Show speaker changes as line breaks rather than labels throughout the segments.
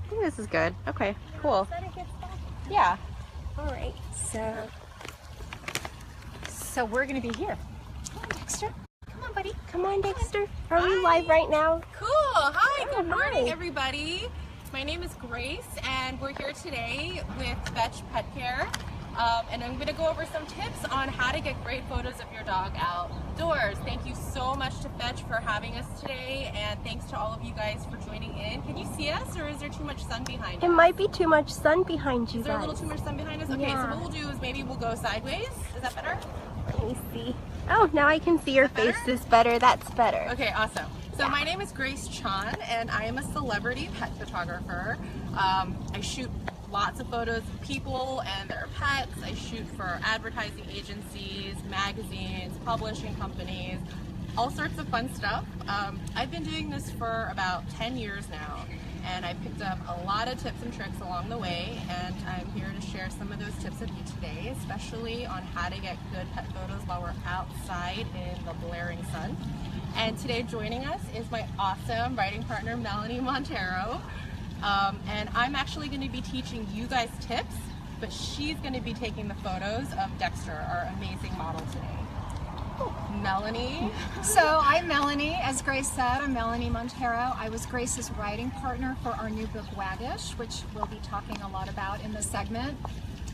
I think this is good. Okay, cool.
Is that a good spot?
Yeah.
All right, so we're gonna be here. Come on, Dexter. Come on, buddy.
Come on, Dexter. Are
Hi.
we live right now?
Cool. Hi.
Oh,
Good morning,
hi.
everybody. My name is Grace, and we're here today with Fetch Pet Care. And I'm going to go over some tips on how to get great photos of your dog outdoors. Thank you so much to Fetch for having us today, and thanks to all of you guys for joining in. Can you see us, or is there too much sun behind
It
us?
might be too much sun behind you
Is there a
guys.
little too much sun behind us? Okay,
Yeah.
so what we'll do is maybe we'll go sideways. Is that better?
Let me see. Oh, now I can see your
better?
faces better. That's better.
Okay, awesome. So my name is Grace Chon, and I am a celebrity pet photographer. I shoot lots of photos of people and their pets. I shoot for advertising agencies, magazines, publishing companies, all sorts of fun stuff. I've been doing this for about 10 years now, and I picked up a lot of tips and tricks along the way, and I'm here to share some of those tips with you today, especially on how to get good pet photos while we're outside in the blaring sun. And today joining us is my awesome writing partner, Melanie Montero. And I'm actually going to be teaching you guys tips, but she's going to be taking the photos of Dexter, our amazing model today. Melanie.
So I'm Melanie, as Grace said, I'm Melanie Montero. I was Grace's writing partner for our new book, Waggish, which we'll be talking a lot about in this segment.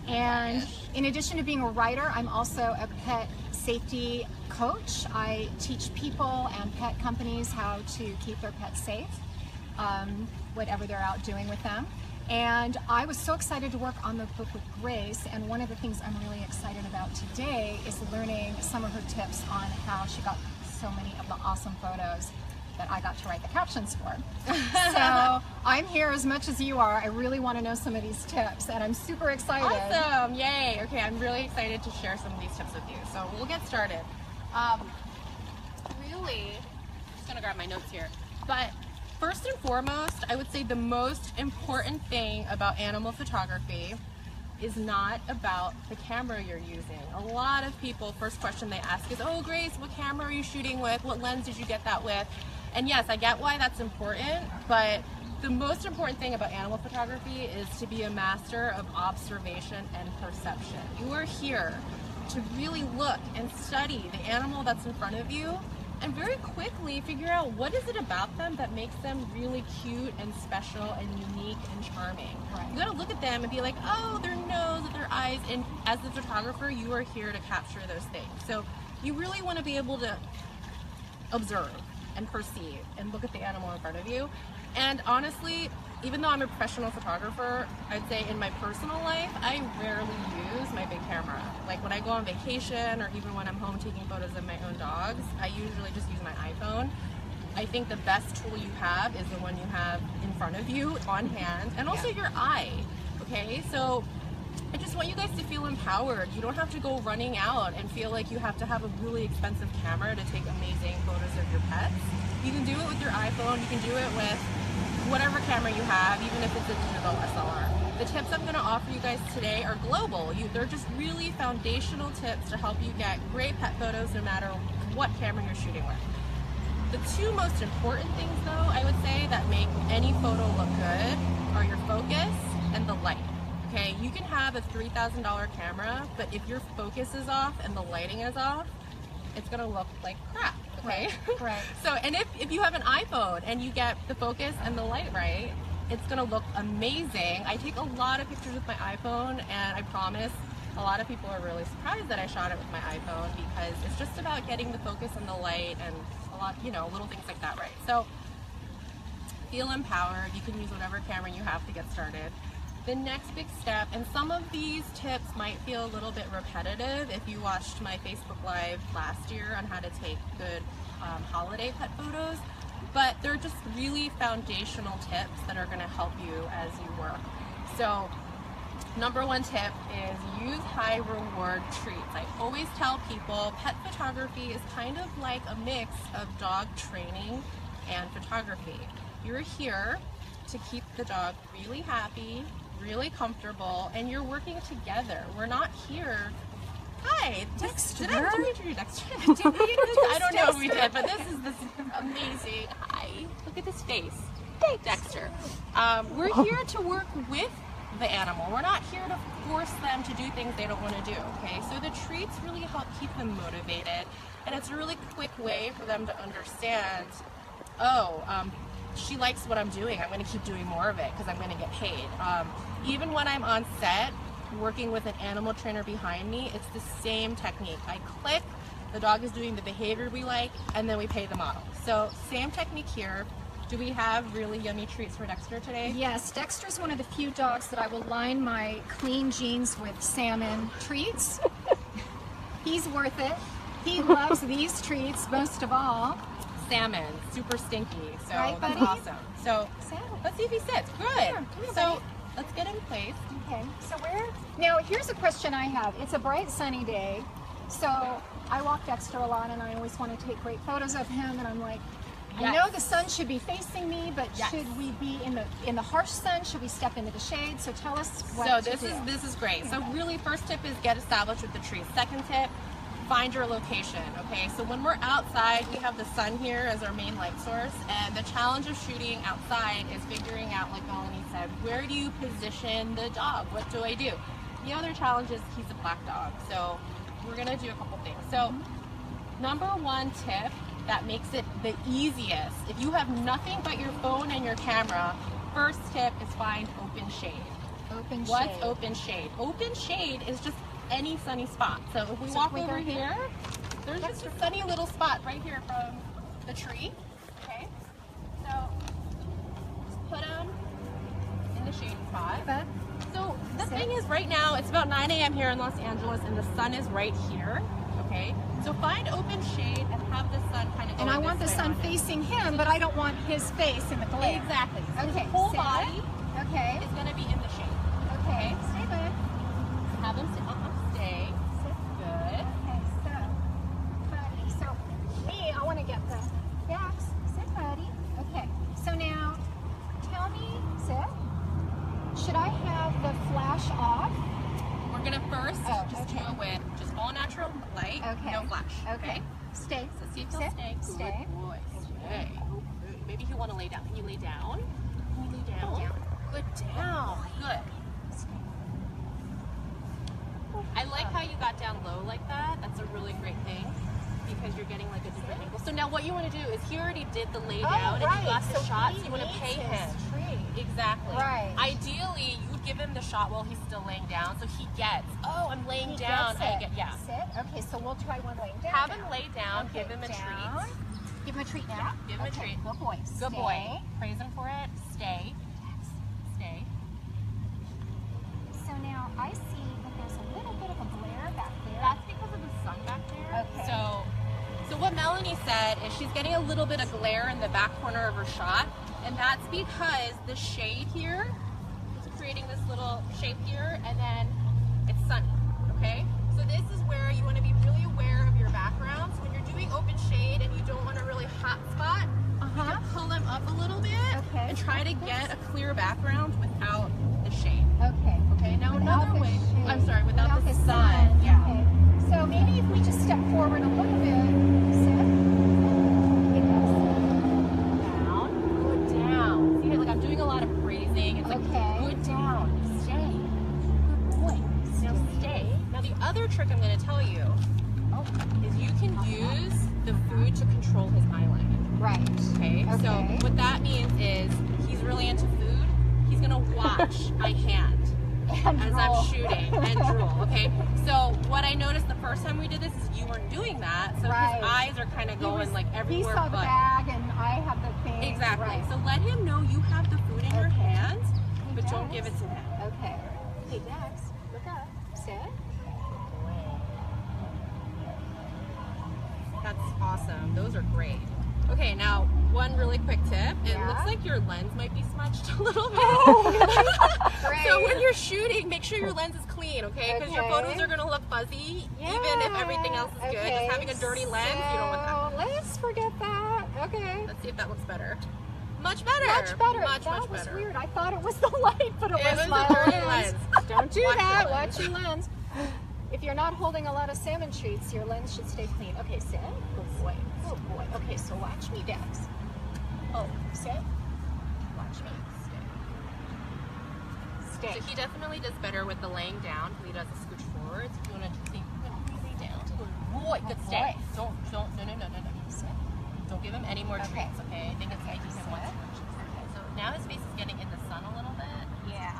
And in addition to being a writer, I'm also a pet safety coach. I teach people and pet companies how to keep their pets safe, whatever they're out doing with them. And I was so excited to work on the book with Grace, and one of the things I'm really excited about today is learning some of her tips on how she got so many of the awesome photos that I got to write the captions for. So I'm here as much as you are. I really want to know some of these tips, and I'm super excited.
Awesome, yay. Okay, I'm really excited to share some of these tips with you. So we'll get started. Really, just gonna grab my notes here. But first and foremost, I would say the most important thing about animal photography is not about the camera you're using. A lot of people, first question they ask is, oh Grace, what camera are you shooting with? What lens did you get that with? And yes, I get why that's important, but the most important thing about animal photography is to be a master of observation and perception. You are here to really look and study the animal that's in front of you and very quickly figure out what is it about them that makes them really cute and special and unique and charming.
Right.
You gotta look at them and be like, oh, their nose, their eyes, and as the photographer, you are here to capture those things. So you really wanna be able to observe and perceive and look at the animal in front of you. And honestly, even though I'm a professional photographer, I'd say in my personal life, I rarely use my big camera. Like when I go on vacation or even when I'm home taking photos of my own dogs, I usually just use my iPhone. I think the best tool you have is the one you have in front of you, on hand, and also your eye, okay? So I just want you guys to feel empowered. You don't have to go running out and feel like you have to have a really expensive camera to take amazing photos of your pets. You can do it with your iPhone, you can do it with whatever camera you have, even if it's a digital SLR. The tips I'm going to offer you guys today are global. They're just really foundational tips to help you get great pet photos no matter what camera you're shooting with. The two most important things though, I would say, that make any photo look good are your focus and the light. Okay, you can have a $3,000 camera, but if your focus is off and the lighting is off, it's gonna look like crap, okay?
Right.
So, and if you have an iPhone and you get the focus and the light right, it's gonna look amazing. I take a lot of pictures with my iPhone, and I promise a lot of people are really surprised that I shot it with my iPhone, because it's just about getting the focus and the light and a lot, little things like that right. So feel empowered. You can use whatever camera you have to get started. The next big step, and some of these tips might feel a little bit repetitive if you watched my Facebook Live last year on how to take good holiday pet photos, but they're just really foundational tips that are going to help you as you work. So number one tip is use high reward treats. I always tell people pet photography is kind of like a mix of dog training and photography. You're here to keep the dog really happy, really comfortable, and you're working together. We're not here. Hi,
Dexter.
Did I introduce Dexter? Did we? I don't know if we did, but this is amazing. Hi, look at this face. Dexter. We're here to work with the animal. We're not here to force them to do things they don't want to do, okay? So the treats really help keep them motivated, and it's a really quick way for them to understand, oh, she likes what I'm doing. I'm going to keep doing more of it because I'm going to get paid. Even when I'm on set working with an animal trainer behind me, it's the same technique. I click, the dog is doing the behavior we like, and then we pay the model. So same technique here. Do we have really yummy treats for Dexter today?
Yes, Dexter's one of the few dogs that I will line my clean jeans with salmon treats. He's worth it. He loves these treats most of all.
Salmon, super stinky, so
Right,
that's
buddy?
awesome. So
Salmon.
let's see if he sits. Good.
Come here,
So
buddy.
let's get him placed.
Okay, so now here's a question I have. It's a bright sunny day, so I walk Dexter a lot and I always want to take great photos of him, and I'm like, I
Yes.
know the sun should be facing me, but
Yes.
should we be in the harsh sun? Should we step into the shade? So tell us what
So
to do.
this is great. So really, first tip is get established with the trees. Second tip, find your location. Okay, so when we're outside, we have the sun here as our main light source, and the challenge of shooting outside is figuring out, like Melanie said, where do you position the dog? What do I do? The other challenge is he's a black dog, so we're gonna do a couple things. So number one tip that makes it the easiest, if you have nothing but your phone and your camera, first tip is find open shade.
Open
What's
shade.
open shade? Open shade is just any sunny spot. So if we
So
walk
can we
over
go here?
here, there's just a sunny little spot right here from the tree. Okay, so just put them in the shady spot.
But
So the
Sit.
thing is, right now it's about 9 a.m. here in Los Angeles, and the sun is right here. Okay, so find open shade and have the sun kind of.
and I want the sun facing him, but I don't want his face in the glare.
Exactly. So
Okay.
his whole
sit.
body
Okay.
is going to be in the shade.
Okay. Stay put.
Have him sit. Stay.
Sit.
Good.
Okay, so, buddy, so me, I want to get the Dax. Sit, buddy. Okay, so now, tell me, sit. Should I have the flash off?
We're gonna first
Oh,
just
okay.
do it with just all natural light,
Okay.
no flash.
Okay. Stay.
So see if he'll
Sit.
stay.
Stay.
Good boy. Stay. Good. Maybe he'll want to lay down. Can you lay down? Can you lay down?
Down.
Good. Down. Good. I like how you got down low like that. That's a really great thing because you're getting like a different angle. So now what you want to do is he already did the lay down and you got the shot, so you want to pay him. Exactly.
Right.
Ideally, you would give him the shot while he's still laying down, so he gets, oh, I'm laying
He
down.
gets
I
it.
get, yeah.
Sit. Okay, so we'll try one laying down.
Have
now.
him lay down,
Okay,
give him a
down.
treat.
Give him a treat now.
Give him a
Okay,
treat.
Good boy.
Good
Stay.
boy. Praise him for it. Stay. Stay.
So now I see that there's a little bit of a glare back there.
That's because of the sun back there.
Okay.
So what Melanie said is she's getting a little bit of glare in the back corner of her shot, and that's because the shade here is creating this little shape here, and then it's sunny, okay? So this is where you want to be really aware of your background. So when you're doing open shade and you don't want a really hot spot, you can pull them up a little bit
Okay.
and try to get a clear background without the shade.
Okay.
Okay, now
Without
another
the
way,
shade.
I'm sorry, without the sun.
sun.
Yeah.
Okay. So maybe if we just step forward a little bit. Sit.
Down, good down. See here, like I'm doing a lot of praising. It's like
Okay.
good down, stay. Good boy. Now stay. Now the other trick I'm going to tell you is you can use the food to control his eye line.
Right.
Okay? So
Okay.
what that means is he's really into food. He's going to watch my hand
And
as
roll.
I'm shooting and drool. Okay? So what I noticed the first time we did this is you weren't doing that. So
Right.
his eyes are kind of
He
going
was-
like everywhere
He saw the
but.
bag and I have the thing.
Exactly.
Right.
So let him know you have the food in your
Okay.
hands,
Hey,
but don't
Dax.
give it to him.
Okay. Hey, Dax, look up. Sit.
That's awesome. Those are great. Okay, now one really quick tip. It
Yeah?
looks like your lens might be smudged a little bit.
Great.
So when you're shooting, make sure your lens is clean, okay? Because your
Okay.
photos are going to look fuzzy, even if everything else is good.
Okay.
Just having a dirty lens, you don't want that.
So let's forget that. Okay.
Let's see if that looks better. Much better.
Much better.
Much,
that
much
was
better.
weird. I thought it was the light, but it
It
was
was
my
a dirty
lens.
lens.
Don't do
Watch your
that.
lens.
Watch your lens. If you're not holding a lot of salmon treats, your lens should stay clean. Okay, sit. Good boy. Good boy. Okay, so watch me, Dax. Oh, sit.
Watch me.
Stay.
So he definitely does better with the laying down because he does a scooch forward. So if you want to see, lay down. Good boy. Good stay. Don't, no. Don't give him any more treats, okay? I think it's making him want too much. Okay, so now his face is getting in the sun a little bit.
Yeah.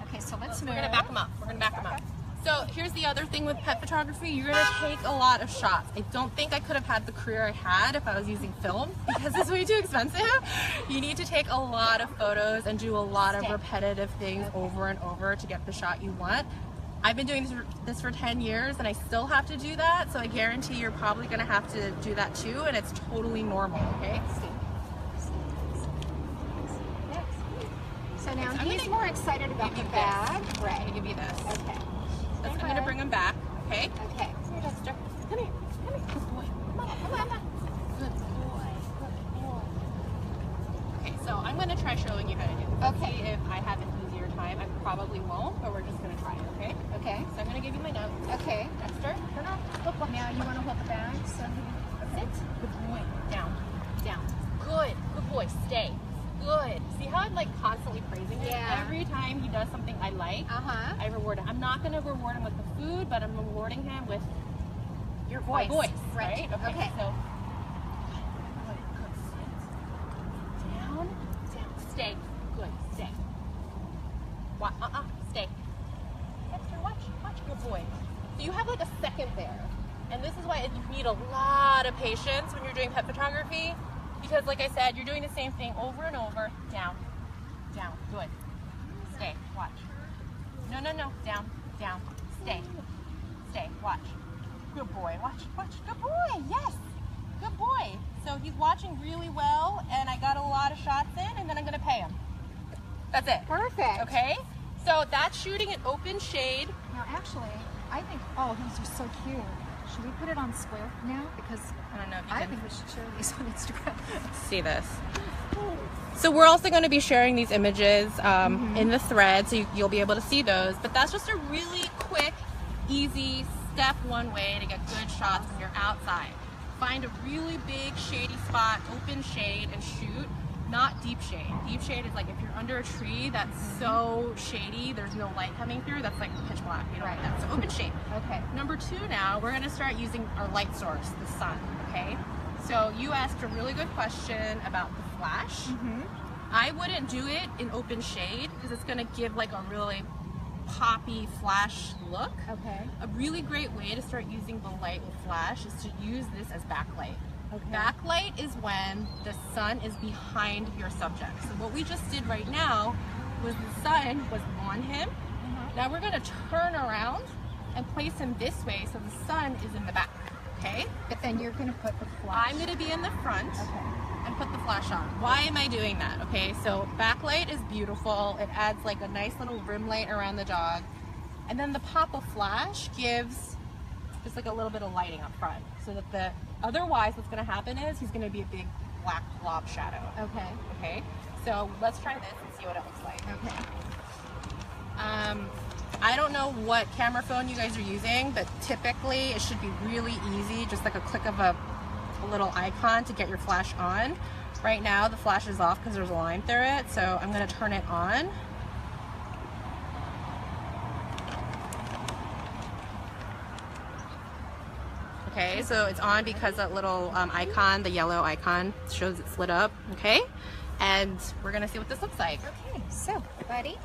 Okay, so let's move.
We're gonna back him up. We're gonna back him up. So here's the other thing with pet photography. You're gonna take a lot of shots. I don't think I could have had the career I had if I was using film because it's way too expensive. You need to take a lot of photos and do a lot of repetitive things over and over to get the shot you want. I've been doing this for 10 years and I still have to do that, so I guarantee you're probably gonna have to do that too, and it's totally normal, okay?
So now he's more excited about the bag.
Right. I'm gonna give you this.
Okay.
I'm gonna bring him back, okay?
Okay.
Come here, Dexter. Come here. Come here. Good boy. Come on. Good boy. Good boy. Okay, so I'm gonna try showing you how to do this.
Okay.
See if I have an easier time. I probably won't, but we're just gonna try it, okay?
Okay.
So I'm gonna give you my notes.
Okay.
Dexter, turn on. Look.
Now you want to hold the bag. So
Sit. Good boy. Down. Down. Good. Good boy. Stay. Good. See how I'm like constantly praising him?
Yeah.
Every time he does something I like, I reward him. I'm not going to reward him with the food, but I'm rewarding him with
your
my
voice.
voice.
Right.
Okay. So good. Sit. Down. Down. Stay. Good. Stay. Stay. Dexter, watch. Good boy. So you have like a second there. And this is why you need a lot of patience when you're doing pet photography. Because like I said, you're doing the same thing over and over. Down. Down. Good. Stay. Watch. No. Down. Down. Stay. Stay. Watch. Good boy. Watch. Good boy. Yes. Good boy. So he's watching really well, and I got a lot of shots in, and then I'm going to pay him. That's it.
Perfect.
Okay? So that's shooting in open shade.
Now actually, I think, these are so cute. Should we put it on square now? Because
I don't know if you
I
can
think we should share these on Instagram.
see this. So we're also going to be sharing these images in the thread, so you'll be able to see those. But that's just a really quick, easy, step one way to get good shots when you're outside. Find a really big shady spot, open shade, and shoot. Not deep shade. Deep shade is like if you're under a tree that's so shady, there's no light coming through, that's like pitch black. You don't want that. So open shade.
Okay.
Number two now, we're gonna start using our light source, the sun, okay? So you asked a really good question about the flash. I wouldn't do it in open shade because it's gonna give like a really poppy flash look.
Okay.
A really great way to start using the light with flash is to use this as backlight.
Okay.
Backlight is when the sun is behind your subject. So what we just did right now was the sun was on him. Now we're going to turn around and place him this way so the sun is in the back, okay?
But then you're going to put the flash.
I'm going to be in the front
Okay.
and put the flash on. Why am I doing that? Okay, so backlight is beautiful. It adds like a nice little rim light around the dog. And then the pop of flash gives just like a little bit of lighting up front so that otherwise what's going to happen is he's going to be a big black blob shadow.
Okay.
Okay, so let's try this and see what it looks like.
Okay.
I don't know what camera phone you guys are using, but typically it should be really easy, just like a click of a little icon to get your flash on. Right now the flash is off because there's a line through it, so I'm going to turn it on. Okay, so it's on because that little icon, the yellow icon, shows it's lit up, okay? And we're gonna see what this looks like.
Okay, so, buddy.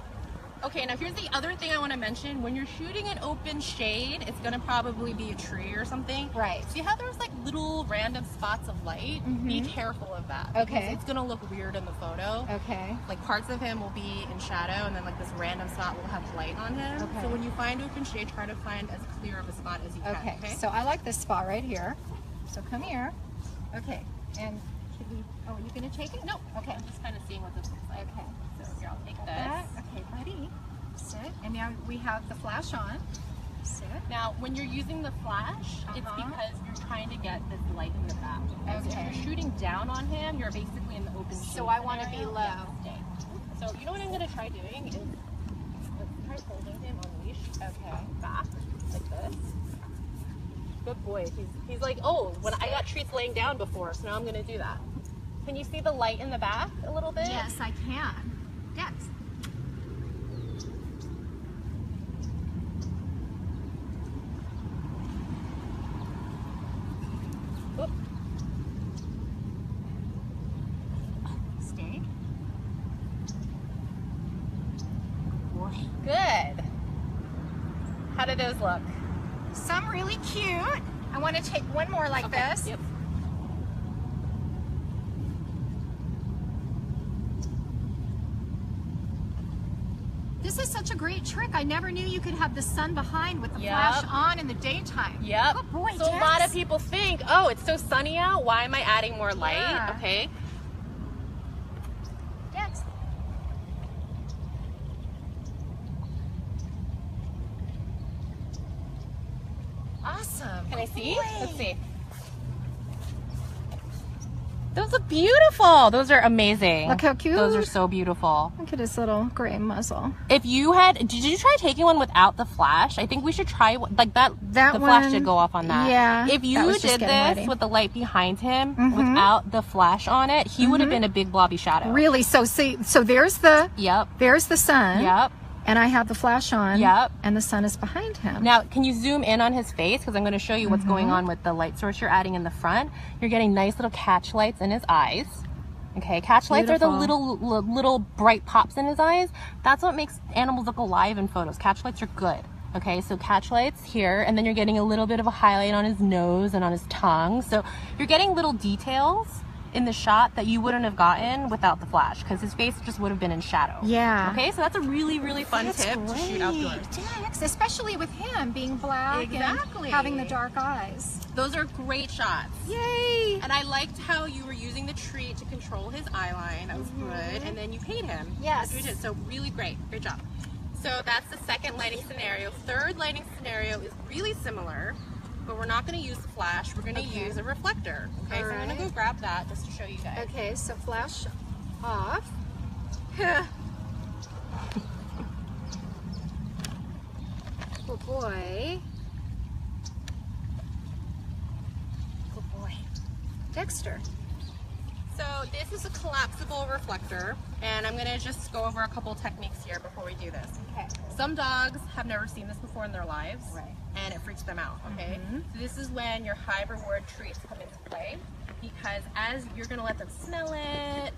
Okay, now here's the other thing I wanna mention. When you're shooting in open shade, it's gonna probably be a tree or something.
Right.
See how there's like little random spots of light? Be careful of that.
Okay.
Because it's gonna look weird in the photo.
Okay.
Like parts of him will be in shadow and then like this random spot will have light on him.
Okay.
So when you find open shade, try to find as clear of a spot as you can,
Okay.
okay?
So I like this spot right here. So come here. Okay. And should we, are you going to take it?
No.
Okay.
I'm just kind of seeing what this looks like.
Okay.
So here, I'll take
That.
this.
Okay, buddy. Sit. And now we have the flash on. Sit.
Now, when you're using the flash, it's because you're trying to get this light in the back. So
Okay.
if you're shooting down on him, you're basically in the open shade.
So I want to be
scenario.
low.
Yeah, stay. So you know what I'm going to try doing is let's try holding him on leash. Okay. Back like this. Good boy. He's like, oh, when I got treats laying down before, so now I'm going to do that. Can you see the light in the back a little bit?
Yes, I can. Yes.
Oop.
Stay. Boy.
Good. How do those look?
Some really cute. I want to take one more like this.
Yep.
This is such a great trick. I never knew you could have the sun behind with the
Yep.
flash on in the daytime.
Yep.
Good boy,
So a
Tex.
lot of people think, oh, it's so sunny out. Why am I adding more light?
Yeah.
Okay.
Yes. Awesome.
Can I see?
Boy.
Let's see. Those look beautiful. Those are amazing.
Look how cute.
Those are so beautiful.
Look at his little gray muzzle.
If you had, did you try taking one without the flash? I think we should try like that.
That
the flash
one,
did go off on that.
yeah,
If
that
you
was just
did
getting
this
ready.
with the light behind him without the flash on it, he would have been a big blobby shadow.
Really? So see, so there's the sun.
Yep.
And I have the flash on.
Yep.
And the sun is behind him.
Now, can you zoom in on his face? Because I'm going to show you what's going on with the light source you're adding in the front. You're getting nice little catch lights in his eyes. Okay, catch lights are the little bright pops in his eyes. That's what makes animals look alive in photos. Catch lights are good. Okay, so catch lights here, and then you're getting a little bit of a highlight on his nose and on his tongue. So you're getting little details in the shot that you wouldn't have gotten without the flash, because his face just would have been in shadow.
Yeah.
Okay, so that's a really, really fun tip to shoot outdoors.
Tex, especially with him being black
Exactly.
and having the dark eyes.
Those are great shots.
Yay!
And I liked how you were using the treat to control his eye line. That was good. And then you paid him.
Yes.
That's what you did. So really great. Great job. So that's the second lighting scenario. Third lighting scenario is really similar, but we're not going to use the flash. We're going to use a reflector. Okay, so I'm going to go grab that just to show you guys.
Okay, so flash off. Good boy. Good boy. Dexter.
So this is a collapsible reflector, and I'm going to just go over a couple techniques here before we do this.
Okay.
Some dogs have never seen this before in their lives,
Right.
and it freaks them out, okay? So this is when your high reward treats come into play, because as you're going to let them smell it,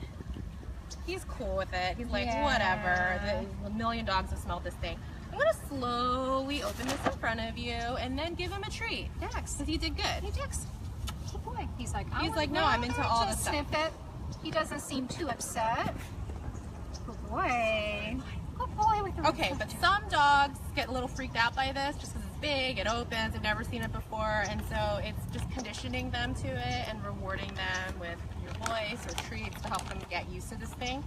he's cool with it. He's like,
Yeah.
whatever, a million dogs have smelled this thing. I'm going to slowly open this in front of you and then give him a treat.
Dex.
Because he did good.
Hey, Dex. Good boy. He's like,
He's like, no, I'm into all this
just
stuff.
sniff it. He doesn't seem too upset. Good boy. Good boy with the
Okay, but some dogs get a little freaked out by this just because it's big, it opens, they've never seen it before, and so it's just conditioning them to it and rewarding them with your voice or treats to help them get used to this thing.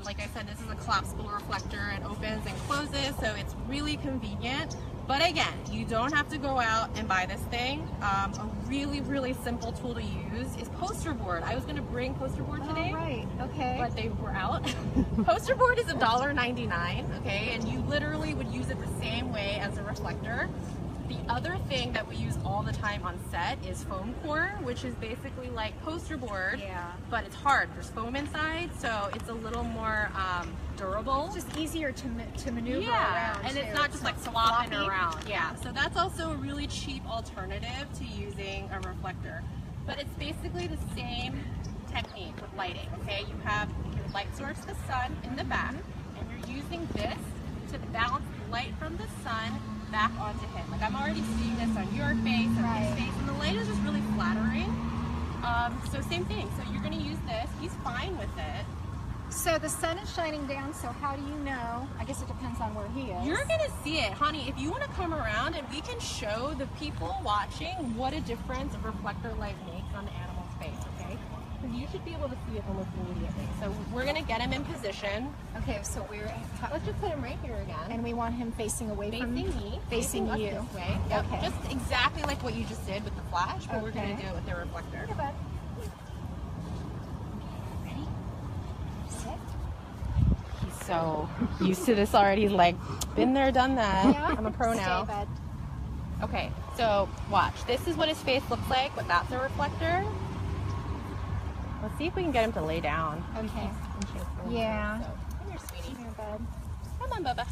Like I said, this is a collapsible reflector. It opens and closes, so it's really convenient. But again, you don't have to go out and buy this thing. A really, really simple tool to use is poster board. I was going to bring poster board today.
Oh, right. Okay.
But they were out. Poster board is $1.99, okay, and you literally would use it the same way as a reflector. The other thing that we use all the time on set is foam core, which is basically like poster board,
Yeah.
but it's hard. There's foam inside, so it's a little more durable.
It's just easier to maneuver
Yeah,
around.
and it's
too.
not just like
so
flopping
floppy.
around. Yeah, so that's also a really cheap alternative to using a reflector. But it's basically the same technique with lighting, okay? You have your light source, the sun, in the back, and you're using this to bounce light from the sun back onto him. Like I'm already seeing this on your face and
Right.
his face, and the light is just really flattering. So same thing. So you're going to use this. He's fine with it.
So the sun is shining down, so how do you know? I guess it depends on where he is.
You're gonna see it, honey. If you want to come around and we can show the people watching what a difference a reflector light makes on the animal's face, okay? Because you should be able to see it almost immediately. So we're gonna get him in position.
Okay, so we're
Let's just put him right here again.
and we want him facing away from
facing me,
facing
us
you.
this way. Yep.
Okay.
Just exactly like what you just did with the flash, but we're gonna
Okay.
do it with the reflector.
Okay, bud. Ready? Sit.
He's so used to this already. He's like, been there, done that.
Yeah.
I'm a pro now.
Stay, bud.
Okay, so watch. This is what his face looks like without the reflector. Let's see if we can get him to lay down.
Okay.
And shake for a little
Yeah.
bit. So, come here, sweetie.
Here, bud.
Come on, Bubba.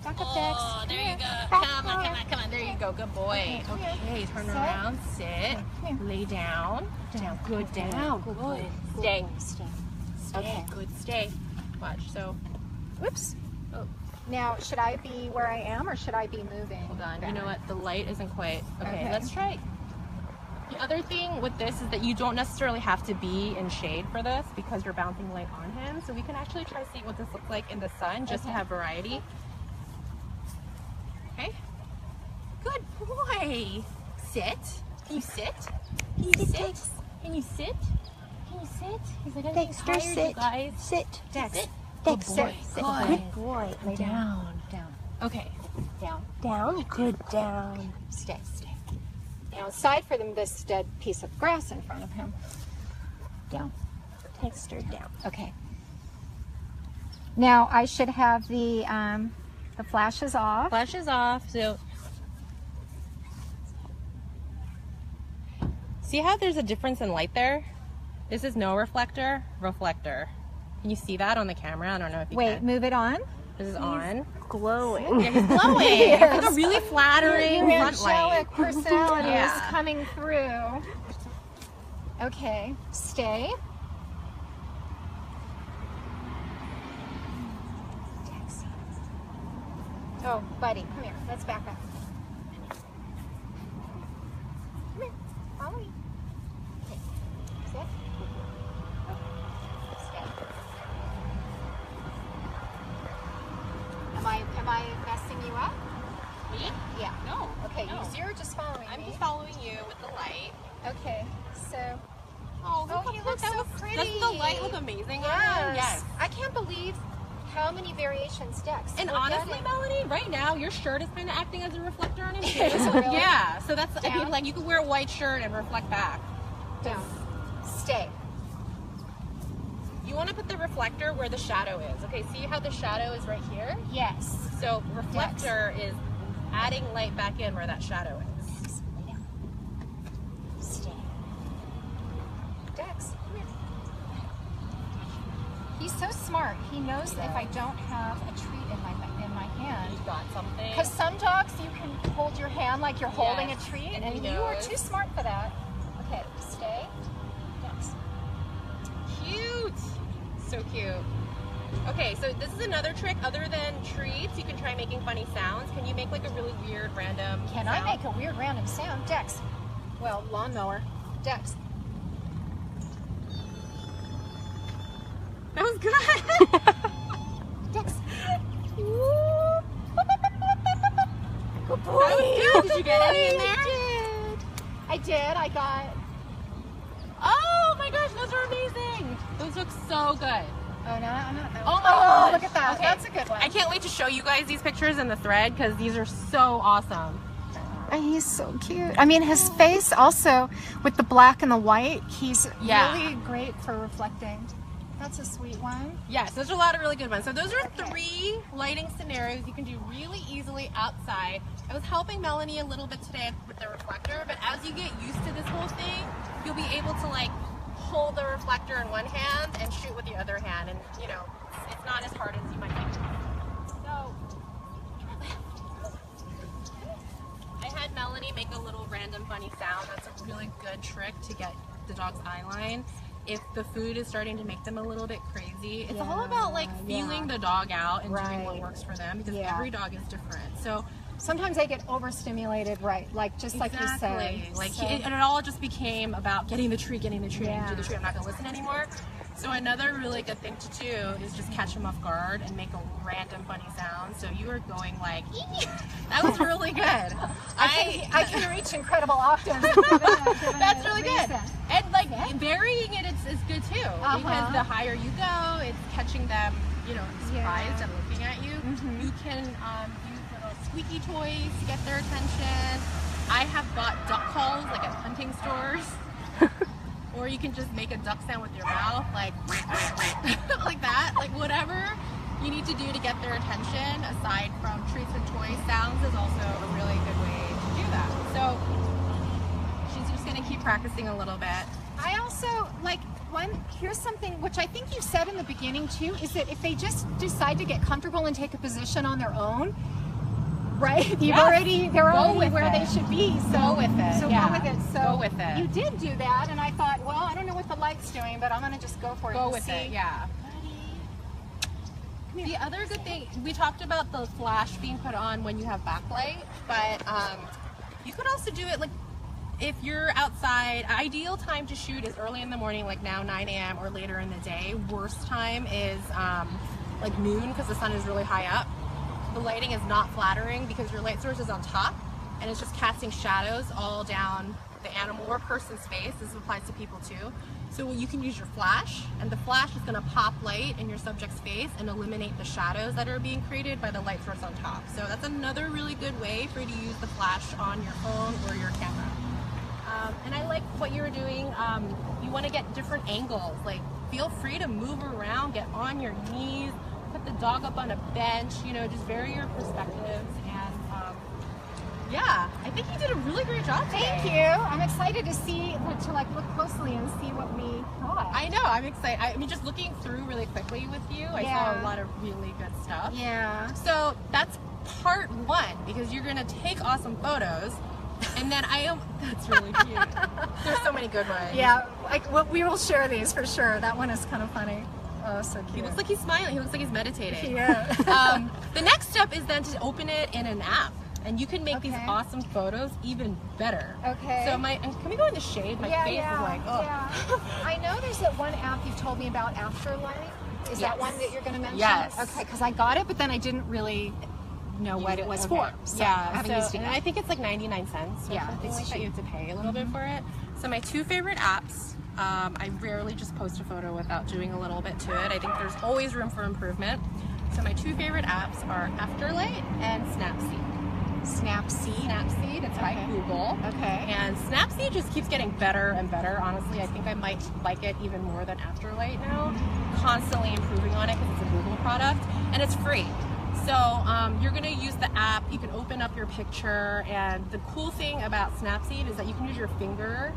Back up, Dex.
Oh, there you go. Come on, come on, come on. There you go. Good boy. Okay, turn around. Sit. Lay down. Down. Good. Down. Good. Stay.
Stay.
Okay, good. Stay. Watch. So,
Whoops.
oh,
Now, should I be where I am or should I be moving?
hold on.
back?
You know what? The light isn't quite. Okay,
Okay.
let's try. The other thing with this is that you don't necessarily have to be in shade for this because you're bouncing light on him. So we can actually try to see what this looks like in the sun just to have variety. Okay. Good boy. Sit. Can you sit? Can you sit? Can you sit? Can you sit? He's like, I'm getting
Dexter,
tired, you
sit.
guys.
Sit.
Dex.
Sit.
Good
Dexter,
boy.
sit.
Good.
Good boy. Lay down.
Down.
Okay.
Down.
Down. Good down.
Stay. Stay. Now, aside from this dead piece of grass in front of him. Down.
Dexter, down.
Okay. Now, I should have the flashes off.
Flash is off. So see how there's a difference in light there? This is no reflector, reflector. Can you see that on the camera? I don't know if you
Wait,
can.
move it on.
This is on.
Glowing.
Yeah, he's glowing. It's like a really flattering
Your
front light.
angelic personality
Yeah.
is coming through. Okay, stay. Dex. Oh, buddy, come here. Let's back up. Come here. Follow me. Okay. Sit. Stay. Am I messing you up?
Me?
Yeah.
No.
Okay,
No.
so you're just following
I'm
me.
just following you with the light.
Okay, so
Oh,
Oh, he looks so pretty.
Doesn't the light look amazing on him? Yes.
I can't believe how many variations, Dex.
And
we're
honestly,
getting.
Melanie, right now your shirt is kind of acting as a reflector on him too.
Is it really?
Yeah. So that's I
Down.
mean, like you could wear a white shirt and reflect back.
Down. Stay.
You want to put the reflector where the shadow is. Okay, see how the shadow is right here?
Yes.
So reflector is adding light back in where that shadow is.
Lay down. Stay. Dex, come here. He's so smart. He knows that if I don't have a treat in my hand.
You've got something.
Because some dogs you can hold your hand like you're holding
Yes,
a treat,
and
and
he
you are
knows.
too smart for that. Okay, stay. Dex.
Cute. So cute. Okay, so this is another trick. Other than treats, you can try making funny sounds. Can you make like a really weird, random
Can
sound?
I make a weird random sound? Dex. Well, lawnmower. Dex.
That was good.
Dex. Good boy.
That was good. Did you get any in
I
there?
did. I did. I got.
Oh my gosh, those are amazing. Those look so good.
Oh, no, I'm not.
Oh my gosh.
Look at that.
Okay.
That's a good one.
I can't wait to show you guys these pictures in the thread because these are so awesome.
And he's so cute. I mean, his face also, with the black and the white, he's
Yeah.
really great for reflecting. That's a sweet one.
Yes, those are a lot of really good ones. So those are 3 lighting scenarios you can do really easily outside. I was helping Melanie a little bit today with the reflector, but as you get used to this whole thing, you'll be able to like hold the reflector in one hand and shoot with the other hand, and you know, it's not as hard as you might think. So I had Melanie make a little random funny sound. That's a really good trick to get the dog's eye line. If the food is starting to make them a little bit crazy, it's all about like feeling the dog out and doing what
Right.
works for them because
Yeah.
every dog is different. So
Sometimes they get overstimulated, right? Like just like you said.
like
So-
it all just became about getting the treat, getting the treat,
Yeah.
do the treat. I'm not gonna listen anymore. So another really good thing to do is just catch them off guard and make a random funny sound. So you are going like, "Ee!" That was really good.
I can reach incredible octaves. given
That's
the
really good.
reason.
And like varying it is good too
Uh-huh.
because the higher you go, it's catching them, you know, surprised
Yeah.
and looking at you.
Mhm.
You can use little squeaky toys to get their attention. I have bought duck calls like at hunting stores. Or you can just make a duck sound with your mouth, like like that, like whatever you need to do to get their attention aside from treats and toy sounds is also a really good way to do that. So she's just gonna keep practicing a little bit.
I also also, like, here's something which I think you said in the beginning too, is that if they just decide to get comfortable and take a position on their own, right? They're already where they should be. So
go with it.
So
yeah.
go with it. So
go with it.
You did do that, and I thought, well, I don't know what the light's doing, but I'm gonna just go for it.
Go with it. Yeah. The other good thing, we talked about the flash being put on when you have backlight, but you could also do it like if you're outside. Ideal time to shoot is early in the morning, like now 9 a.m. or later in the day. Worst time is like noon because the sun is really high up. The lighting is not flattering because your light source is on top and it's just casting shadows all down the animal or person's face. This applies to people too. So you can use your flash, and the flash is going to pop light in your subject's face and eliminate the shadows that are being created by the light source on top. So that's another really good way for you to use the flash on your phone or your camera. And I like what you were doing. You want to get different angles. Like, feel free to move around, get on your knees, put the dog up on a bench, you know, just vary your perspectives. And yeah, I think you did a really great job today.
Thank you. I'm excited to see, to like look closely and see what we got.
I know, I'm excited. I mean, just looking through really quickly with you, I saw a lot of really good stuff.
Yeah.
So that's part one, because you're gonna take awesome photos. And then that's really cute. There's so many good ones.
Yeah, we will share these for sure. That one is kind of funny. Oh, so cute.
He looks like he's smiling. He looks like he's meditating.
Yeah.
The next step is then to open it in an app. And you can make these awesome photos even better.
Okay.
So can we go in the shade? My face is like, oh.
Yeah. I know there's that one app you've told me about, Afterlight. Is that one that you're going to mention?
Yes.
Okay, because I got it, but then I didn't really know what it was for. So
yeah,
I haven't used it
and
yet.
I think it's like 99 cents or something like that. You have to pay a little bit for it. So my two favorite apps, I rarely just post a photo without doing a little bit to it. I think there's always room for improvement. So my two favorite apps are Afterlight and Snapseed. Snapseed, it's by Google.
Okay.
And Snapseed just keeps getting better and better. Honestly, I think I might like it even more than Afterlight now. Constantly improving on it because it's a Google product and it's free. So you're going to use the app. You can open up your picture, and the cool thing about Snapseed is that you can use your finger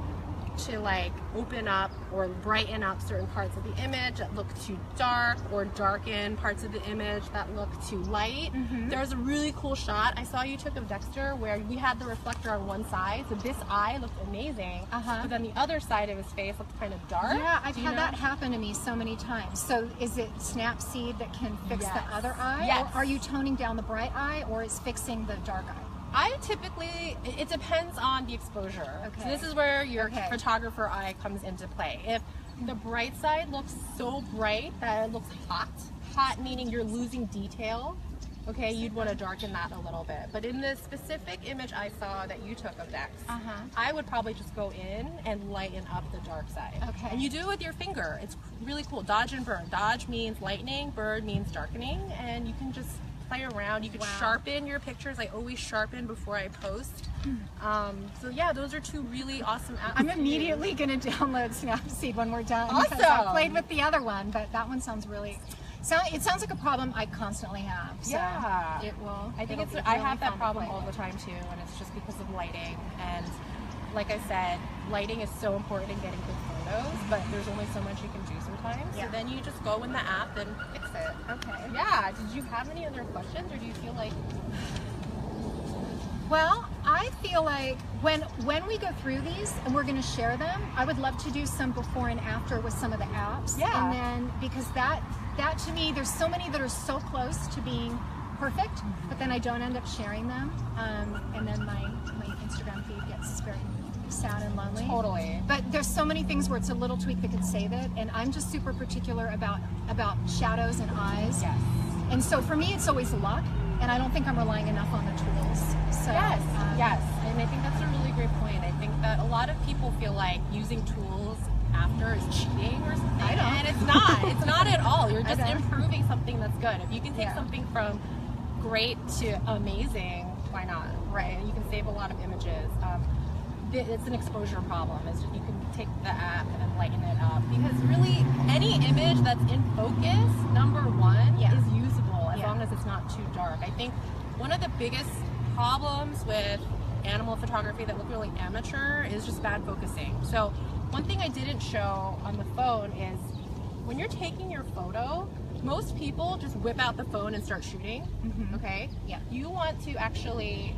to like open up or brighten up certain parts of the image that look too dark, or darken parts of the image that look too light. There was a really cool shot I saw you took of Dexter where we had the reflector on one side, so this eye looked amazing, but then the other side of his face looked kind of dark.
Yeah, I've had that happen to me so many times. So is it Snapseed that can fix the other eye?
Yes.
Or are you toning down the bright eye, or is fixing the dark eye?
I typically, it depends on the exposure. Okay. So this is where your photographer eye comes into play. If the bright side looks so bright that it looks hot meaning you're losing detail, okay, you'd want to darken that a little bit. But in the specific image I saw that you took of Dex, I would probably just go in and lighten up the dark side. Okay. And you do it with your finger. It's really cool. Dodge and burn. Dodge means lightening, burn means darkening, and you can just play around. You can sharpen your pictures. I always sharpen before I post. So yeah, those are two really awesome apps.
I'm immediately going to download Snapseed when we're done.
Awesome.
I played with the other one, but that one sounds really. It sounds like a problem I constantly have. So
yeah,
it will.
I think I have that problem all the time too, and it's just because of lighting. And like I said, lighting is so important in getting good photos, but there's only so much you can do sometimes. So then you just go in the app and fix it.
Okay.
Yeah. Did you have any other questions, or do you feel like?
Well, I feel like when we go through these and we're going to share them, I would love to do some before and after with some of the apps.
Yeah.
And then because that to me, there's so many that are so close to being perfect, but then I don't end up sharing them, and then my Instagram feed gets very sad and lonely.
Totally.
But there's so many things where it's a little tweak that could save it, and I'm just super particular about shadows and eyes.
Yes.
And so for me, it's always luck, and I don't think I'm relying enough on the tools. So
yes, and I think that's a really great point. I think that a lot of people feel like using tools after is cheating or something.
I don't.
And it's not. It's not at all. You're just improving something that's good. If you can take something from great to amazing, why not? Right. And you can save a lot of images. It's an exposure problem. You can take the app and lighten it up, because really any image that's in focus, number one, is usable as long as it's not too dark. I think one of the biggest problems with animal photography that look really amateur is just bad focusing. So one thing I didn't show on the phone is when you're taking your photo, most people just whip out the phone and start shooting, okay?
Yeah.
You want to actually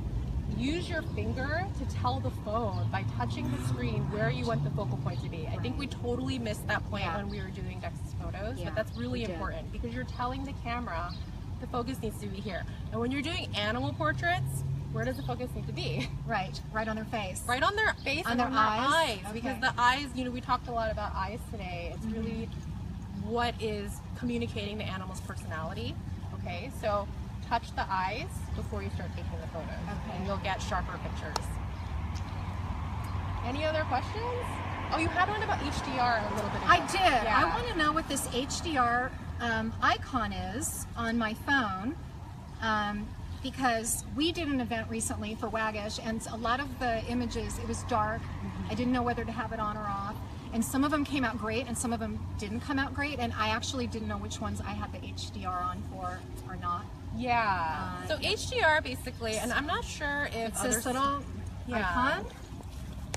use your finger to tell the phone by touching the screen where you want the focal point to be. I think we totally missed that point when we were doing Dex's photos, but that's really important because you're telling the camera the focus needs to be here. And when you're doing animal portraits, where does the focus need to be?
Right on their face.
Right on their face
on
and
their
on
eyes.
their eyes. Because the eyes, you know, we talked a lot about eyes today. It's really what is communicating the animal's personality. Okay, so touch the eyes before you start taking the photos.
Okay.
And you'll get sharper pictures. Any other questions? Oh, you had one about HDR a little bit ago.
I did.
Yeah.
I want to know what this HDR icon is on my phone, because we did an event recently for Waggish, and a lot of the images, it was dark. I didn't know whether to have it on or off, and some of them came out great and some of them didn't come out great, and I actually didn't know which ones I had the HDR on for or not.
Yeah. So HDR basically, and I'm not sure if
It's this little icon.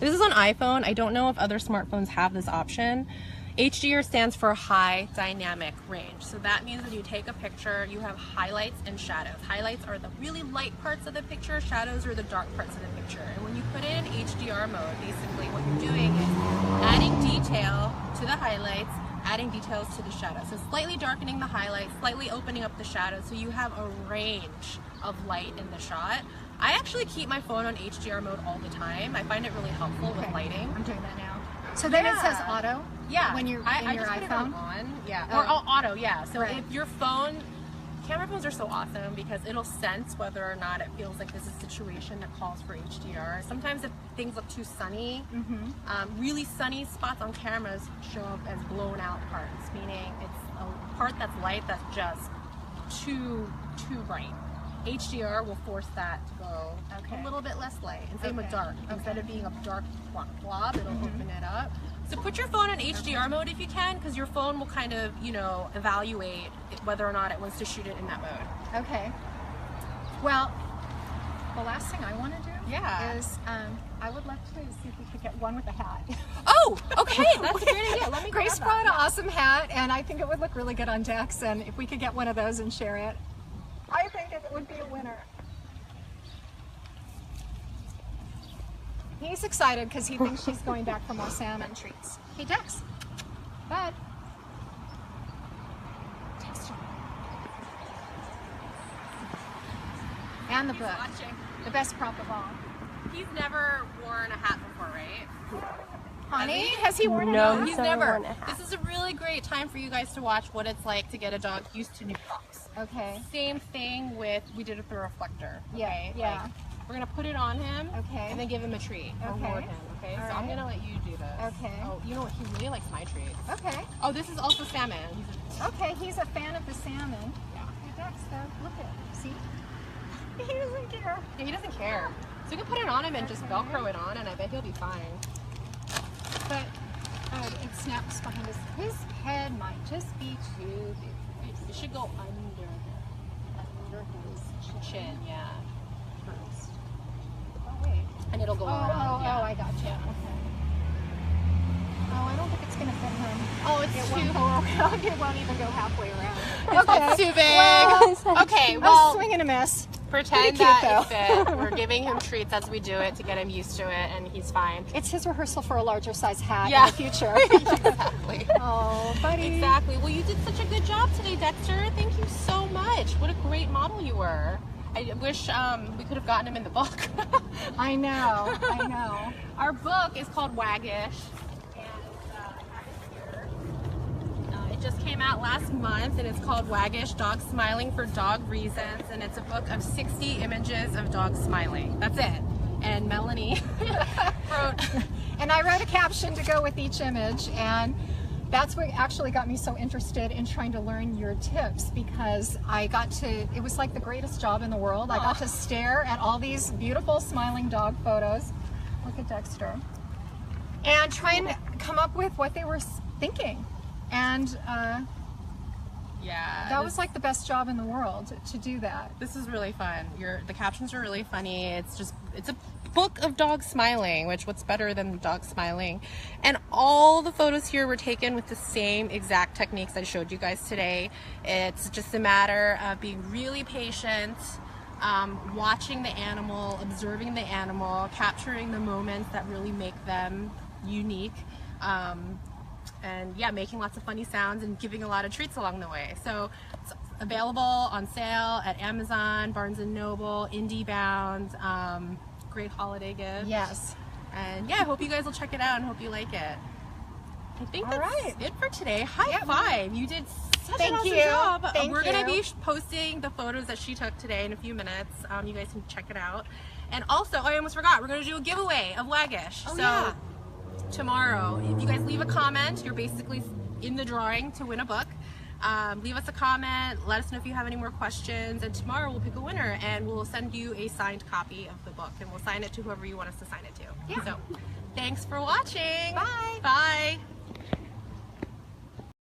This is on iPhone. I don't know if other smartphones have this option. HDR stands for high dynamic range. So that means when you take a picture, you have highlights and shadows. Highlights are the really light parts of the picture, shadows are the dark parts of the picture. And when you put it in HDR mode, basically what you're doing is adding detail to the highlights, adding details to the shadows. So slightly darkening the highlights, slightly opening up the shadows, so you have a range of light in the shot. I actually keep my phone on HDR mode all the time. I find it really helpful with lighting.
I'm doing that now. So then it says auto.
Yeah.
When you're in your
just
iPhone.
Put it on. Yeah. Or auto. Yeah. So
Right.
if your phone, camera phones are so awesome because it'll sense whether or not it feels like there's a situation that calls for HDR. Sometimes if things look too sunny, really sunny spots on cameras show up as blown out parts, meaning it's a part that's light that's just too bright. HDR will force that to go a little bit less light. And same with dark. Instead of being a dark blob, it'll open it up. So put your phone in HDR mode if you can, because your phone will kind of, you know, evaluate whether or not it wants to shoot it in that mode.
Okay. Well, the last thing I want to do is I would love to see if we could get one with a hat.
Oh, okay. That's a great idea. Let me
Grace
grab
brought
that.
an awesome hat, and I think it would look really good on Dex, and if we could get one of those and share it, I think it would be a winner. He's excited because he thinks she's going back for more salmon treats. Hey, Dex. Bud. Dexter. And the book.
Watching.
The best prop of all.
He's never worn a hat before, right?
Honey, has he worn a
No,
hat?
He's
never
never.
worn a hat.
This is a really great time for you guys to watch what it's like to get a dog used to new props.
Okay.
Same thing with, we did it with the reflector.
Yeah,
Okay?
yeah.
Like, we're gonna put it on him.
Okay.
And then give him a treat.
Okay.
Reward him. Okay.
All
So I'm
right.
gonna let you do this.
Okay.
Oh, you know what? He really likes my treats.
Okay.
Oh, this is also salmon.
Okay, he's a fan of the salmon.
Yeah.
Hey, Dex, though, look at, see? He doesn't care.
Yeah, he doesn't care. So you can put it on him and just Velcro it on, and I bet he'll be fine.
But it snaps behind his head might just be too big.
It should go under his chin, yeah. First.
Oh, wait.
And it'll go around.
Oh, I got you. Okay. Oh, I don't think it's going to fit him.
Oh, it's
It
too
won't go around. It won't even go halfway around.
It's too big.
Well,
Okay,
I'm
well,
swinging a miss.
pretend
cute,
that
though.
it fit. We're giving him treats as we do it to get him used to it, and he's fine.
It's his rehearsal for a larger size hat
Yeah.
in the future.
Exactly.
Oh, buddy.
Exactly. Well, you did such a good job today, Dexter. Thank you so much. What a great model you were. I wish we could have gotten him in the book.
I know. I know.
Our book is called Waggish, and I have it here. It just came out last month, and it's called Waggish, Dog Smiling for Dog Reasons, and it's a book of 60 images of dogs smiling. That's it. And Melanie wrote...
And I wrote a caption to go with each image, and that's what actually got me so interested in trying to learn your tips, because I got to, it was like the greatest job in the world. I got to stare at all these beautiful smiling dog photos. Look at Dexter. And try and come up with what they were thinking. And
Yeah.
that was like the best job in the world to do that.
This is really fun. The captions are really funny. It's a book of dogs smiling, which what's better than dogs smiling? And all the photos here were taken with the same exact techniques I showed you guys today. It's just a matter of being really patient, watching the animal, observing the animal, capturing the moments that really make them unique, and yeah, making lots of funny sounds and giving a lot of treats along the way. So it's available on sale at Amazon, Barnes & Noble, IndieBound. Great holiday gift.
Yes.
And yeah, I hope you guys will check it out and hope you like it. I think that's
right.
it for today. High five. You did such
Thank
an awesome
you.
job.
Thank
We're going to
you.
be posting the photos that she took today in a few minutes. You guys can check it out. And also, I almost forgot, we're going to do a giveaway of Waggish.
Oh,
so
yeah.
tomorrow, if you guys leave a comment, you're basically in the drawing to win a book. Leave us a comment, let us know if you have any more questions, and tomorrow we'll pick a winner and we'll send you a signed copy of the book and we'll sign it to whoever you want us to sign it to.
Yeah.
So thanks for watching.
Bye.
Bye.